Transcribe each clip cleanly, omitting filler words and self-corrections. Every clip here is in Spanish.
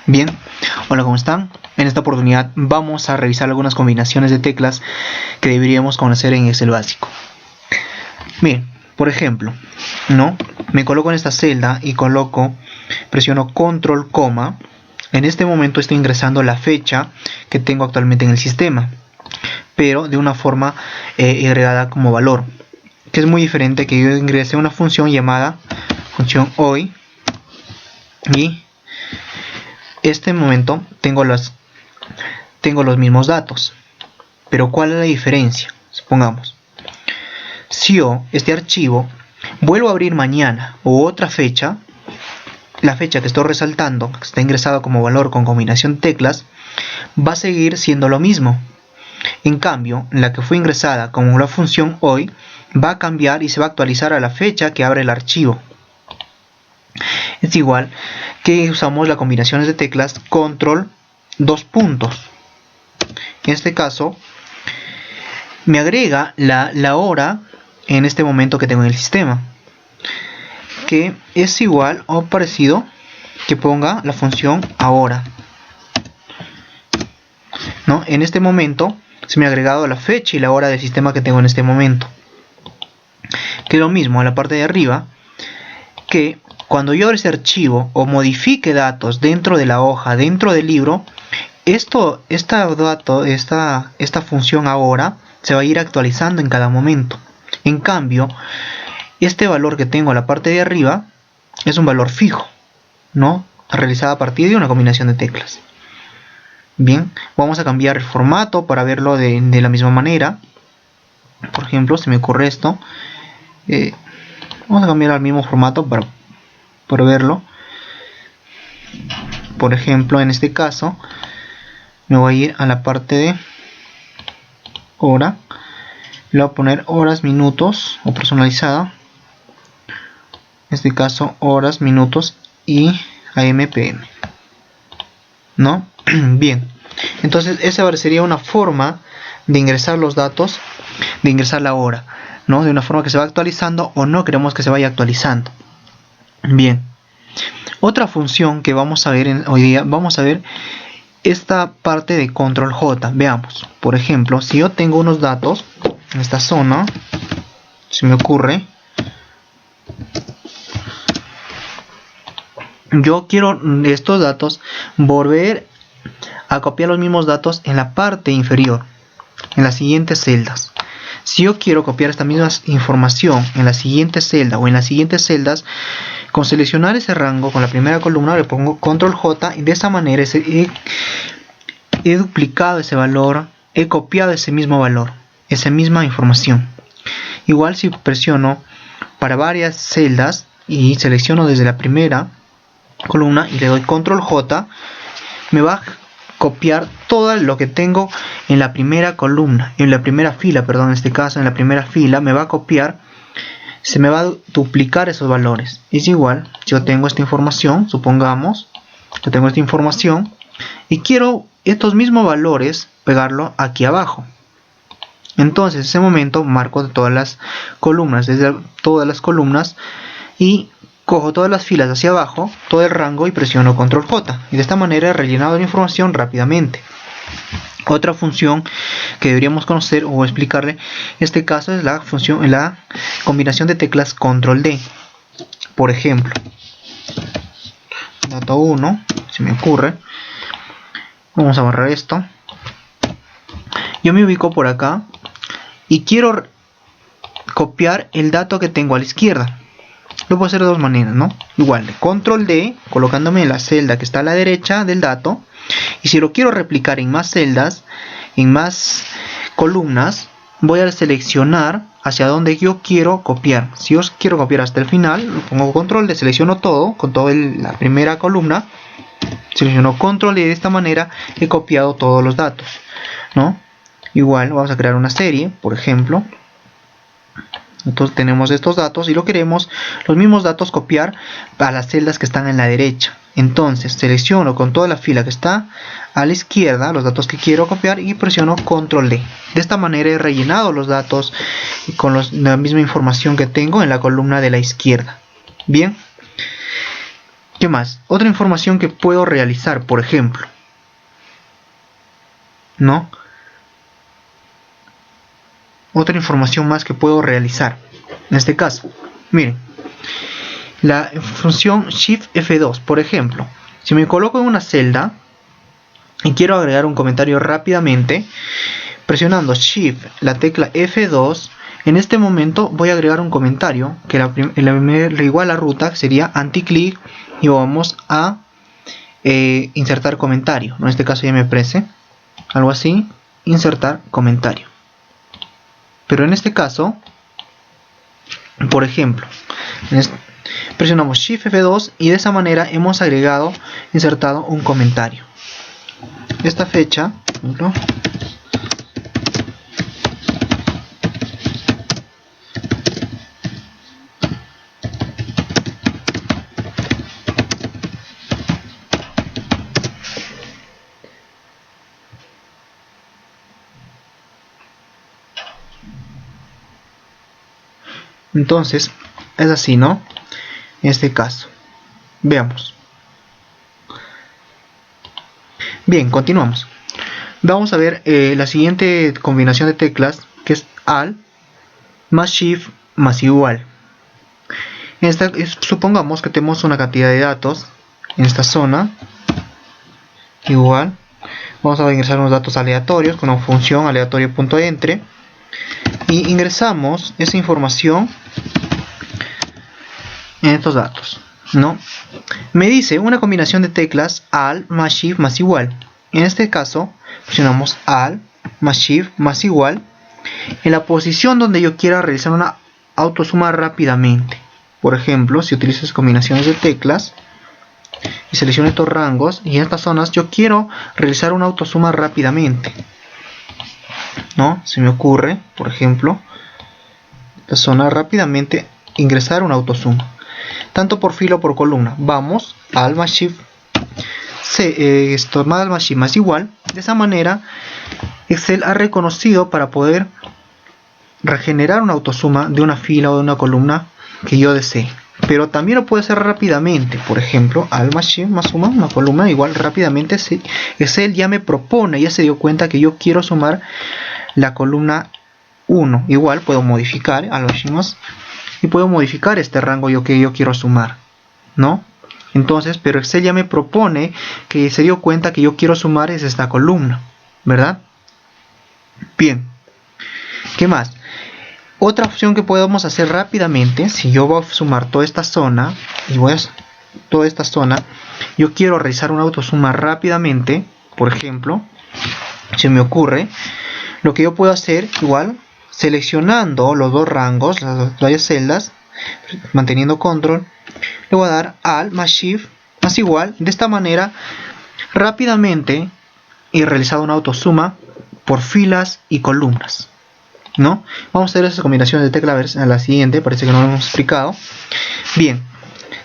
Bien, hola, ¿cómo están? En esta oportunidad vamos a revisar algunas combinaciones de teclas que deberíamos conocer en Excel básico. Bien, por ejemplo, me coloco en esta celda y presiono control, coma. En este momento estoy ingresando la fecha que tengo actualmente en el sistema, pero de una forma agregada como valor, que es muy diferente que yo ingrese una función llamada función hoy, y este momento tengo los mismos datos, pero ¿cuál es la diferencia? Supongamos, si yo este archivo vuelvo a abrir mañana o otra fecha, la fecha que estoy resaltando, que está ingresada como valor con combinación teclas, va a seguir siendo lo mismo. En cambio, la que fue ingresada como la función hoy va a cambiar y se va a actualizar a la fecha que abre el archivo. Es igual que usamos las combinaciones de teclas control, dos puntos. En este caso me agrega la hora en este momento que tengo en el sistema, que es igual o parecido que ponga la función ahora. En este momento se me ha agregado la fecha y la hora del sistema que tengo en este momento, que es lo mismo a la parte de arriba, que cuando yo abra este archivo o modifique datos dentro de la hoja, dentro del libro, esta función ahora se va a ir actualizando en cada momento. En cambio, este valor que tengo a la parte de arriba es un valor fijo, realizado a partir de una combinación de teclas. Bien, vamos a cambiar el formato para verlo de la misma manera. Por ejemplo, se me ocurre esto. Vamos a cambiar al mismo formato para verlo. Por ejemplo, en este caso me voy a ir a la parte de hora. Le voy a poner horas, minutos o personalizada. En este caso horas, minutos y AM/PM. Bien, entonces esa sería una forma de ingresar los datos, de ingresar la hora, de una forma que se va actualizando o no queremos que se vaya actualizando. Bien, otra función que vamos a ver hoy día, vamos a ver esta parte de control J. Veamos, por ejemplo, si yo tengo unos datos en esta zona, se me ocurre, yo quiero estos datos volver a copiar los mismos datos en la parte inferior, en las siguientes celdas. Si yo quiero copiar esta misma información en la siguiente celda o en las siguientes celdas, con seleccionar ese rango con la primera columna le pongo control J y de esa manera he duplicado ese valor, he copiado ese mismo valor, esa misma información. Igual si presiono para varias celdas y selecciono desde la primera columna y le doy control J, me va a copiar todo lo que tengo en la primera columna, en la primera fila, perdón, en este caso en la primera fila me va a copiar, se me va a duplicar esos valores. Es igual, yo tengo esta información, supongamos, yo tengo esta información y quiero estos mismos valores pegarlo aquí abajo. Entonces en ese momento marco todas las columnas, desde todas las columnas, y cojo todas las filas hacia abajo, todo el rango, y presiono control J, y de esta manera he rellenado la información rápidamente. Otra función que deberíamos conocer o explicarle en este caso es la combinación de teclas control D. Por ejemplo, dato 1, se me ocurre, vamos a borrar esto, yo me ubico por acá y quiero copiar el dato que tengo a la izquierda. Lo puedo hacer de dos maneras, Igual, de control D, colocándome en la celda que está a la derecha del dato. Y si lo quiero replicar en más celdas, en más columnas, voy a seleccionar hacia donde yo quiero copiar. Si yo quiero copiar hasta el final, lo pongo control D, selecciono todo, con toda la primera columna. Selecciono control D y de esta manera he copiado todos los datos, Igual, vamos a crear una serie, por ejemplo. Entonces tenemos estos datos y lo queremos los mismos datos copiar a las celdas que están en la derecha. Entonces selecciono con toda la fila que está a la izquierda los datos que quiero copiar y presiono control D. De esta manera he rellenado los datos con la misma información que tengo en la columna de la izquierda. Bien, ¿Qué más? Otra información que puedo realizar, por ejemplo, ¿no? Otra información más que puedo realizar. En este caso, miren, la función Shift F2, por ejemplo, si me coloco en una celda y quiero agregar un comentario rápidamente, presionando Shift, la tecla F2, en este momento voy a agregar un comentario que la igual a ruta sería anti-click y vamos a insertar comentario. En este caso ya me prese, algo así, insertar comentario. Pero en este caso, por ejemplo, presionamos Shift F2 y de esa manera hemos insertado un comentario. Esta fecha, por ejemplo, entonces es así, ¿no? En este caso, veamos. Bien, continuamos. Vamos a ver la siguiente combinación de teclas, que es Alt más Shift más igual. Supongamos que tenemos una cantidad de datos en esta zona, igual. Vamos a ingresar unos datos aleatorios con una función aleatorio.entre y ingresamos esa información en estos datos, ¿no? Me dice una combinación de teclas Alt más Shift más igual. En este caso presionamos Alt más Shift más igual en la posición donde yo quiera realizar una autosuma rápidamente. Por ejemplo, si utilizo esas combinaciones de teclas y selecciono estos rangos y en estas zonas yo quiero realizar una autosuma rápidamente, ¿no? Se me ocurre, por ejemplo, esta zona rápidamente ingresar una autosuma, tanto por fila o por columna. Vamos, Alt más Shift, Alt más Shift más igual. De esa manera Excel ha reconocido para poder regenerar una autosuma de una fila o de una columna que yo desee. Pero también lo puede hacer rápidamente. Por ejemplo, Alt más Shift más suma una columna igual rápidamente. Excel ya me propone, ya se dio cuenta que yo quiero sumar la columna 1. Igual puedo modificar a los Shift y puedo modificar este rango que yo quiero sumar, ¿no? Entonces, pero Excel ya me propone, que se dio cuenta que yo quiero sumar es esta columna, ¿verdad? Bien, ¿qué más? Otra opción que podemos hacer rápidamente, si yo voy a sumar toda esta zona y toda esta zona, yo quiero realizar una autosuma rápidamente, por ejemplo, se me ocurre, lo que yo puedo hacer igual, seleccionando los dos rangos, las varias celdas, manteniendo control, le voy a dar Alt más Shift más igual. De esta manera, rápidamente he realizado una autosuma por filas y columnas, ¿no? Vamos a hacer esa combinación de tecla a la siguiente, parece que no lo hemos explicado. Bien,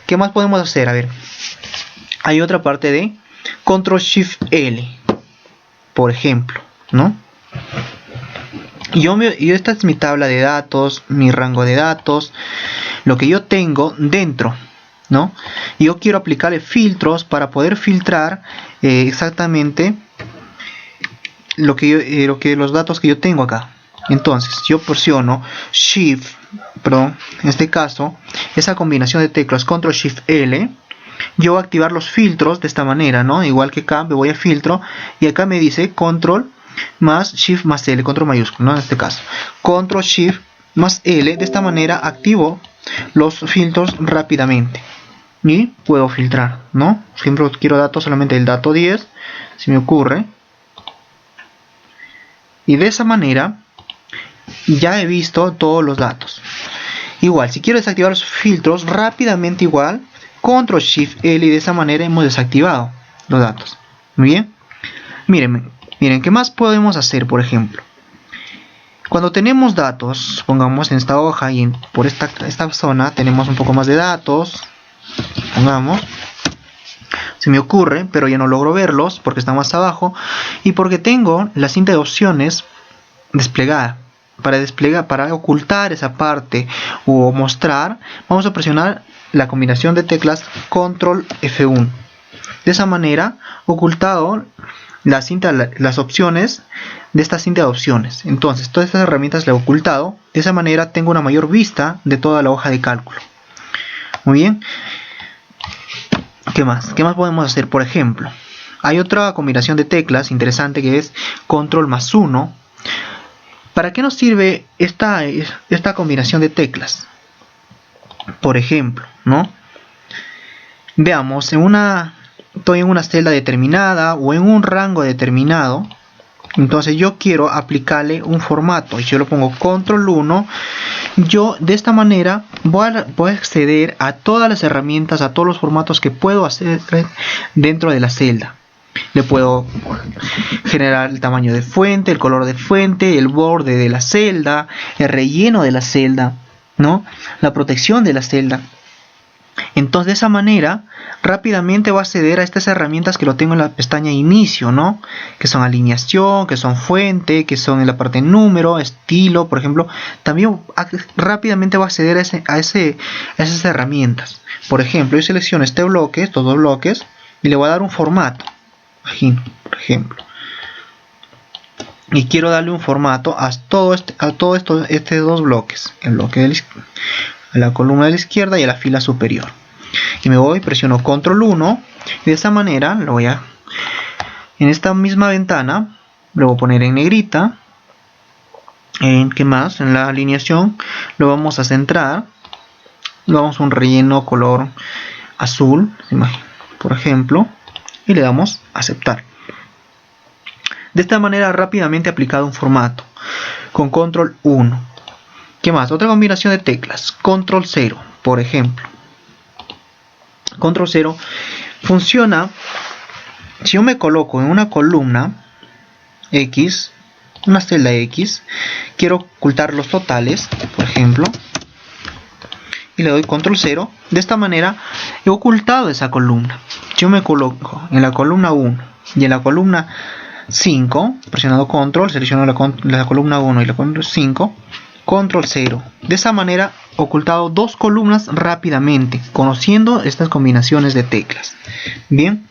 ¿qué más podemos hacer? A ver, hay otra parte de Control Shift L, por ejemplo, ¿no? Y esta es mi tabla de datos, mi rango de datos, lo que yo tengo dentro, ¿no? Y yo quiero aplicarle filtros para poder filtrar exactamente los datos que yo tengo acá. Entonces yo presiono Shift, perdón, en este caso, esa combinación de teclas Control Shift L, yo voy a activar los filtros de esta manera, ¿no? Igual que acá me voy a filtro y acá me dice Control más Shift más L, control mayúsculo, ¿no? En este caso, Control Shift más L, de esta manera activo los filtros rápidamente y puedo filtrar, ¿no? Por ejemplo, quiero datos solamente el dato 10, si me ocurre, y de esa manera ya he visto todos los datos. Igual, si quiero desactivar los filtros rápidamente, igual, Control Shift L, y de esa manera hemos desactivado los datos. Muy bien, miren, ¿qué más podemos hacer? Por ejemplo, cuando tenemos datos, pongamos en esta hoja y por esta zona tenemos un poco más de datos, pongamos, se me ocurre, pero ya no logro verlos porque están más abajo y porque tengo la cinta de opciones desplegada. Para ocultar esa parte o mostrar, vamos a presionar la combinación de teclas Control F1. De esa manera, ocultado las opciones de esta cinta de opciones. Entonces, todas estas herramientas las he ocultado. De esa manera, tengo una mayor vista de toda la hoja de cálculo. Muy bien. ¿Qué más? ¿Qué más podemos hacer? Por ejemplo, hay otra combinación de teclas interesante que es Control más 1. ¿Para qué nos sirve esta combinación de teclas? Por ejemplo, ¿no? Veamos, estoy en una celda determinada o en un rango determinado. Entonces yo quiero aplicarle un formato. Y yo lo pongo Control 1. Yo de esta manera voy a acceder a todas las herramientas, a todos los formatos que puedo hacer dentro de la celda. Le puedo generar el tamaño de fuente, el color de fuente, el borde de la celda, el relleno de la celda, ¿no? La protección de la celda. Entonces de esa manera rápidamente voy a acceder a estas herramientas que lo tengo en la pestaña inicio, ¿no? Que son alineación, que son fuente, que son en la parte número, estilo, por ejemplo. También rápidamente voy a acceder a esas herramientas. Por ejemplo, yo selecciono este bloque, estos dos bloques, y le voy a dar un formato. Por ejemplo. Y quiero darle un formato a todos estos dos bloques. El bloque de la columna de la izquierda y a la fila superior. Y me voy, presiono Control 1. Y de esta manera en esta misma ventana lo voy a poner en negrita. ¿Qué más? En la alineación lo vamos a centrar. Lo vamos a un relleno color azul, por ejemplo. Y le damos a aceptar. De esta manera rápidamente aplicado un formato con Control 1. ¿Qué más? Otra combinación de teclas, Control 0, por ejemplo. Control 0 funciona si yo me coloco en una columna X, una celda X, quiero ocultar los totales, por ejemplo, y le doy Control 0. De esta manera he ocultado esa columna. Yo me coloco en la columna 1 y en la columna 5, presionando Control, selecciono la columna 1 y la columna 5, Control 0. De esa manera he ocultado dos columnas rápidamente, conociendo estas combinaciones de teclas. Bien,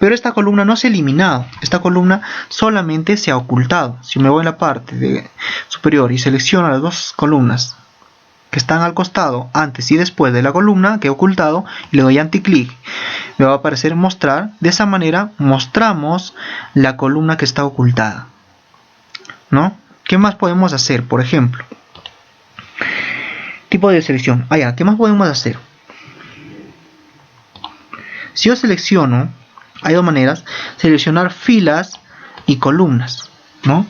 pero esta columna no se ha eliminado, esta columna solamente se ha ocultado. Si me voy en la parte superior y selecciono las dos columnas que están al costado, antes y después de la columna que he ocultado, y le doy anticlic, me va a aparecer mostrar. De esa manera mostramos la columna que está ocultada, ¿no? ¿Qué más podemos hacer? Por ejemplo, tipo de selección. ¿Qué más podemos hacer? Si yo selecciono, hay dos maneras: seleccionar filas y columnas, ¿no?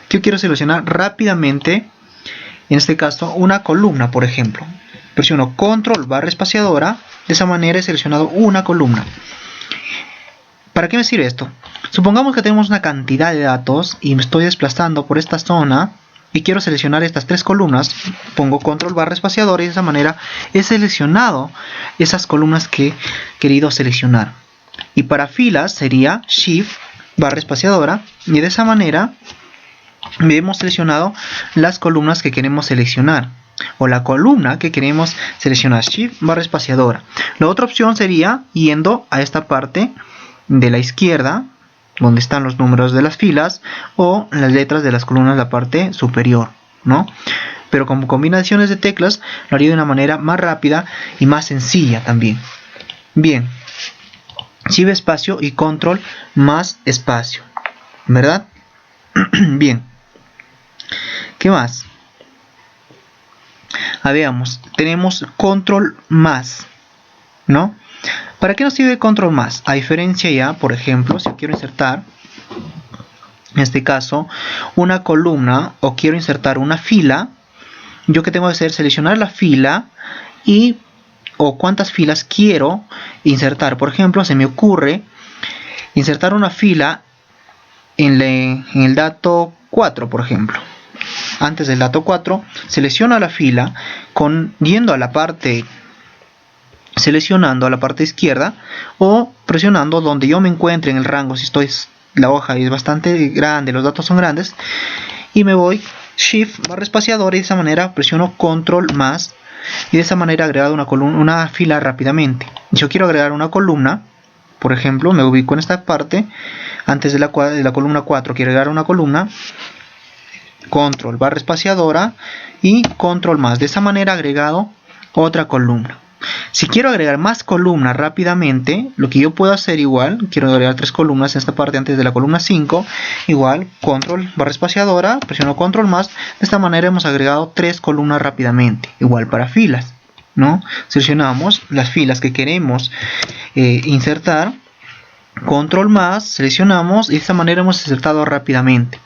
Yo quiero seleccionar rápidamente, en este caso, una columna, por ejemplo. Presiono Control barra espaciadora. De esa manera he seleccionado una columna. ¿Para qué me sirve esto? Supongamos que tenemos una cantidad de datos y me estoy desplazando por esta zona y quiero seleccionar estas tres columnas. Pongo Control barra espaciadora y de esa manera he seleccionado esas columnas que he querido seleccionar. Y para filas sería Shift barra espaciadora y de esa manera hemos seleccionado las columnas que queremos seleccionar, o la columna que queremos seleccionar. Shift barra espaciadora. La otra opción sería yendo a esta parte de la izquierda, donde están los números de las filas o las letras de las columnas de la parte superior, ¿no? Pero como combinaciones de teclas lo haría de una manera más rápida y más sencilla también. Bien, Shift espacio y Control más espacio, ¿verdad? Bien, ¿qué más? Veamos, tenemos Control más, ¿no? ¿Para qué nos sirve Control más? A diferencia ya, por ejemplo, si quiero insertar, en este caso, una columna o quiero insertar una fila, yo que tengo que hacer, seleccionar la fila o cuántas filas quiero insertar. Por ejemplo, se me ocurre insertar una fila en el dato 4, por ejemplo. Antes del dato 4, selecciono la fila yendo a la parte, seleccionando a la parte izquierda o presionando donde yo me encuentre en el rango. Si la hoja es bastante grande, los datos son grandes, y me voy Shift barra espaciador y de esa manera presiono Control más y de esa manera he agregado una fila rápidamente. Yo quiero agregar una columna, por ejemplo, me ubico en esta parte, antes de la columna 4 quiero agregar una columna, control barra espaciadora y control más. De esa manera he agregado otra columna. Si quiero agregar más columnas rápidamente, lo que yo puedo hacer igual, quiero agregar 3 columnas en esta parte antes de la columna 5, igual, control barra espaciadora, presiono control más, de esta manera hemos agregado 3 columnas rápidamente, igual para filas, ¿no? Seleccionamos las filas que queremos insertar, control más, seleccionamos y de esta manera hemos insertado rápidamente,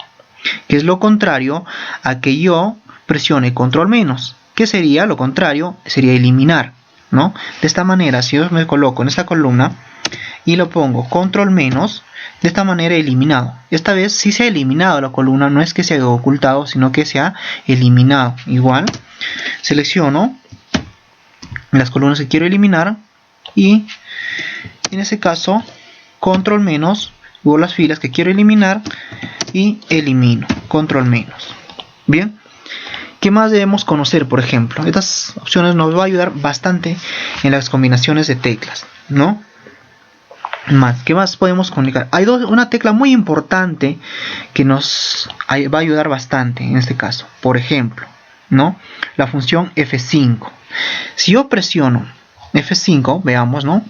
que es lo contrario a que yo presione control menos, que sería lo contrario, sería eliminar, ¿no? De esta manera, si yo me coloco en esta columna y lo pongo control menos, de esta manera he eliminado. Esta vez sí se ha eliminado la columna, no es que se haya ocultado, sino que se ha eliminado. Igual, selecciono las columnas que quiero eliminar y en ese caso, control menos, o las filas que quiero eliminar y elimino, control menos. Bien. ¿Qué más debemos conocer, por ejemplo? Estas opciones nos va a ayudar bastante en las combinaciones de teclas, ¿no? ¿Qué más podemos comunicar? Hay una tecla muy importante que nos va a ayudar bastante en este caso. Por ejemplo, ¿no? La función F5. Si yo presiono F5, veamos, ¿no?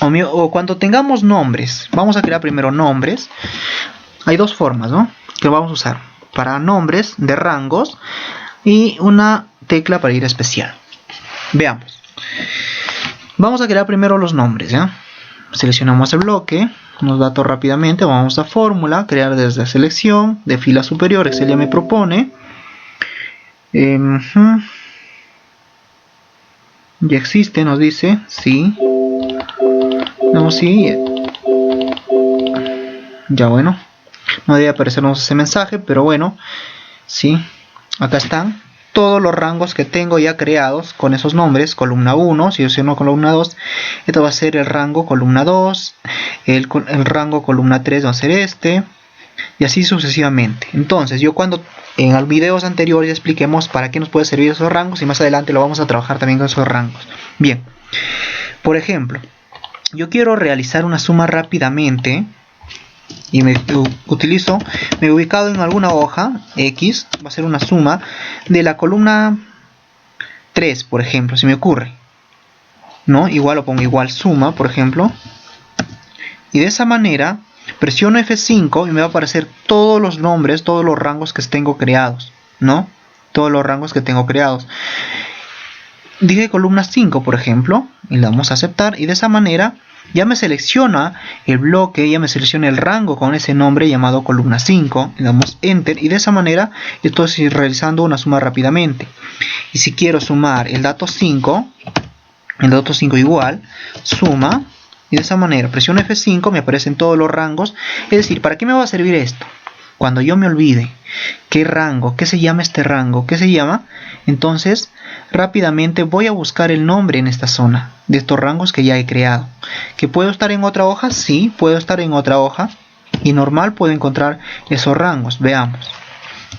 O cuando tengamos nombres, vamos a crear primero nombres. Hay dos formas, ¿no? Que vamos a usar. Para nombres de rangos y una tecla para ir especial. Veamos. Vamos a crear primero los nombres, ¿ya? Seleccionamos el bloque, unos datos rápidamente, vamos a fórmula, crear desde selección, de fila superior, Excel ya me propone. Ya existe, nos dice, sí. No, sí. Ya bueno. No debe aparecernos ese mensaje, pero bueno, sí, acá están todos los rangos que tengo ya creados con esos nombres. Columna 1, si yo selecciono columna 2, esto va a ser el rango columna 2, el rango columna 3 va a ser este, y así sucesivamente. Entonces, yo cuando en los videos anteriores expliquemos para qué nos puede servir esos rangos, y más adelante lo vamos a trabajar también con esos rangos. Bien, por ejemplo, yo quiero realizar una suma rápidamente, y me he ubicado en alguna hoja X, va a ser una suma de la columna 3, por ejemplo, si me ocurre, ¿no? Igual lo pongo igual suma, por ejemplo, y de esa manera presiono F5 y me va a aparecer todos los nombres, todos los rangos que tengo creados, ¿no? Todos los rangos que tengo creados. Dije columna 5, por ejemplo, y le damos a aceptar, y de esa manera ya me selecciona el bloque, ya me selecciona el rango con ese nombre llamado columna 5, le damos enter y de esa manera estoy realizando una suma rápidamente. Y si quiero sumar el dato 5 igual, suma, y de esa manera presiono F5, me aparecen todos los rangos. Es decir, ¿para qué me va a servir esto? Cuando yo me olvide qué rango, qué se llama este rango, qué se llama, entonces rápidamente voy a buscar el nombre en esta zona de estos rangos que ya he creado. ¿Que puedo estar en otra hoja? Sí, puedo estar en otra hoja y normal puedo encontrar esos rangos. Veamos.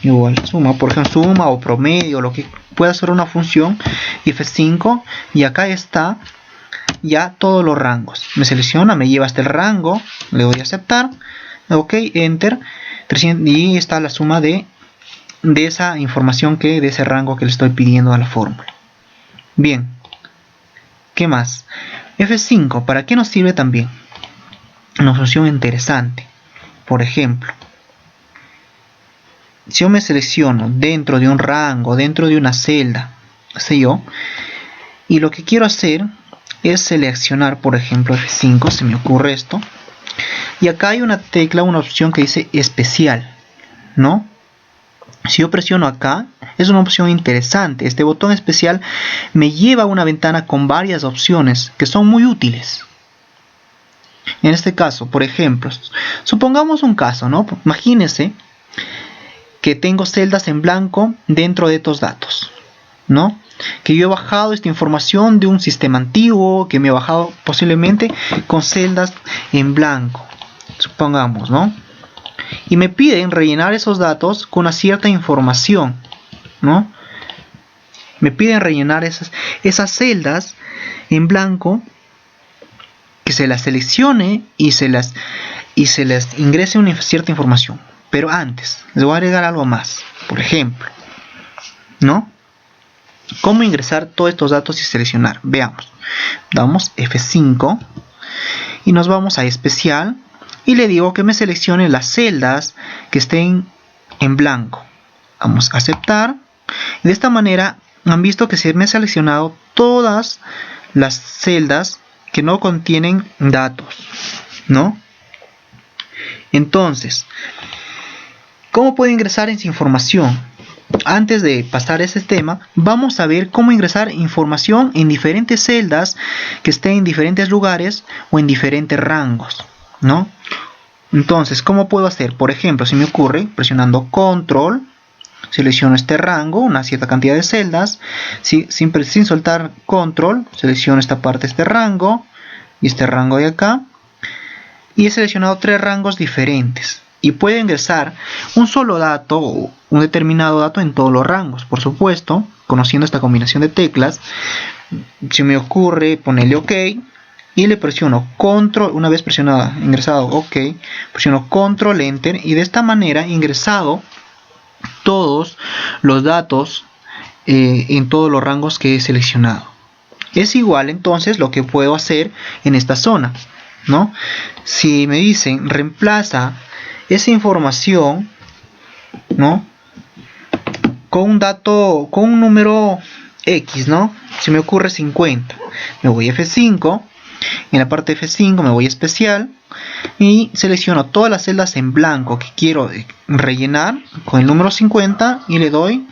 Igual suma, por ejemplo, suma o promedio, lo que pueda ser una función, F5, y acá está ya todos los rangos. Me selecciona, me lleva hasta el rango, le doy a aceptar, ok, enter, 300, y está la suma de esa información, de ese rango que le estoy pidiendo a la fórmula. Bien, ¿qué más? F5, ¿para qué nos sirve también? Una función interesante. Por ejemplo, si yo me selecciono dentro de un rango, dentro de una celda, sé yo, y lo que quiero hacer es seleccionar, por ejemplo, F5, se me ocurre esto, y acá hay una tecla, una opción que dice especial, ¿no? Si yo presiono acá, es una opción interesante. Este botón especial me lleva a una ventana con varias opciones que son muy útiles. En este caso, por ejemplo, supongamos un caso, ¿no? Imagínense que tengo celdas en blanco dentro de estos datos, ¿no? Que yo he bajado esta información de un sistema antiguo, que me he bajado posiblemente con celdas en blanco, supongamos, ¿no? Y me piden rellenar esos datos con una cierta información, ¿no? Me piden rellenar esas celdas en blanco, que se las seleccione y se las ingrese una cierta información. Pero antes, les voy a agregar algo más. Por ejemplo, ¿no? ¿Cómo ingresar todos estos datos y seleccionar? Veamos. Damos F5 y nos vamos a especial y le digo que me seleccione las celdas que estén en blanco. Vamos a aceptar. De esta manera han visto que se me ha seleccionado todas las celdas que no contienen datos, ¿no? Entonces, ¿cómo puedo ingresar esa información? Antes de pasar a ese tema, vamos a ver cómo ingresar información en diferentes celdas que estén en diferentes lugares o en diferentes rangos, ¿no? Entonces, ¿cómo puedo hacer? Por ejemplo, si me ocurre, presionando Control, selecciono este rango, una cierta cantidad de celdas, sin soltar Control, selecciono esta parte, este rango y este rango de acá, y he seleccionado 3 rangos diferentes. Y puedo ingresar un solo dato o un determinado dato en todos los rangos, por supuesto, conociendo esta combinación de teclas. Si me ocurre, ponerle OK y le presiono Control, una vez ingresado OK, presiono Control Enter y de esta manera he ingresado todos los datos en todos los rangos que he seleccionado. Es igual entonces lo que puedo hacer en esta zona, ¿no? Si me dicen reemplaza esa información, ¿no?, con un dato, con un número X, ¿no? Si me ocurre 50, me voy a F5, en la parte de F5 me voy a especial y selecciono todas las celdas en blanco que quiero rellenar con el número 50 y le doy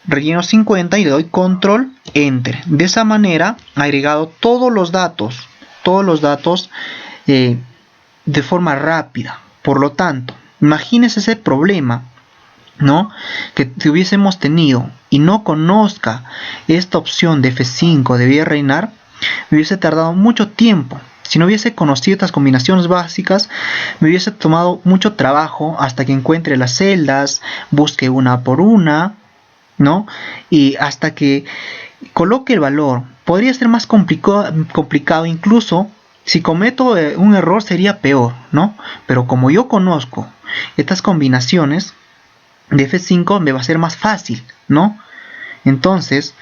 relleno 50 y le doy Control Enter. De esa manera he agregado todos los datos de forma rápida. Por lo tanto, imagínense ese problema, ¿no?, que hubiésemos tenido y no conozca esta opción de F5 debía rellenar, me hubiese tardado mucho tiempo. Si no hubiese conocido estas combinaciones básicas, me hubiese tomado mucho trabajo hasta que encuentre las celdas, busque una por una, ¿no?, y hasta que coloque el valor. Podría ser más complicado, incluso si cometo un error sería peor, ¿no? Pero como yo conozco estas combinaciones de F5, me va a ser más fácil, ¿no? Entonces,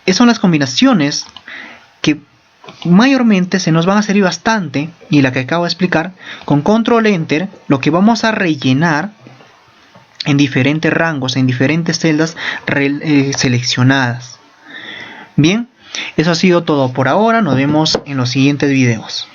esas son las combinaciones que mayormente se nos van a servir bastante, y la que acabo de explicar. Con Control Enter, lo que vamos a rellenar en diferentes rangos, en diferentes celdas seleccionadas. Bien, eso ha sido todo por ahora. Nos vemos en los siguientes videos.